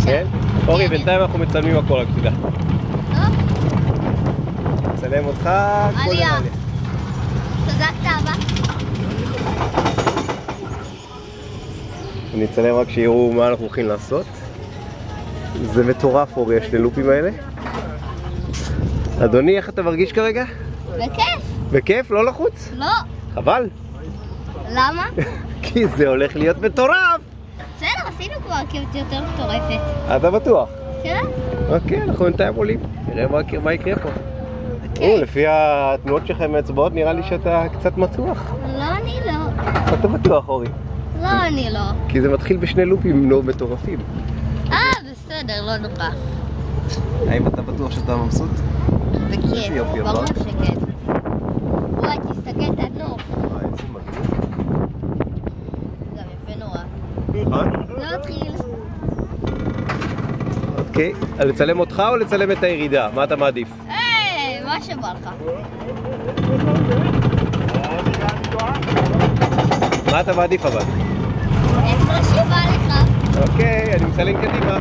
כן? אורי, בינתיים אנחנו מצלמים הכל, רק תדע. טוב, נצלם אותך כל עלייה. העלייה. צדקת אבא. אני אצלם רק שיראו מה אנחנו הולכים לעשות. זה מטורף, אורי, השני לופים האלה. אדוני, איך אתה מרגיש כרגע? בכיף. בכיף? לא לחוץ? לא. חבל. למה? כי זה הולך להיות מטורף. בסדר, עשינו כבר רכבת יותר מטורפת. אתה בטוח? כן? אוקיי, אנחנו בינתיים עולים. נראה מה יקרה פה. לפי התנועות שלכם מהאצבעות נראה לי שאתה קצת מתוח. לא, אני לא. אתה בטוח, אורי. לא, אני לא. כי זה מתחיל בשני לופים לא מטורפים. בסדר, לא נורא. האם אתה בטוח שאתה מבסוט? בכיף, יופי, ברור אמרת. שכן. וואי, תסתכל את הנוף. איזה מגניב. גם יפה נורא. נכון? לא התחיל. אוקיי, לצלם אותך או לצלם את הירידה? מה אתה מעדיף? מה שבא לך. מה אתה מעדיף אבל? איך לא שבא לך? אוקיי, אני מצלם קדימה.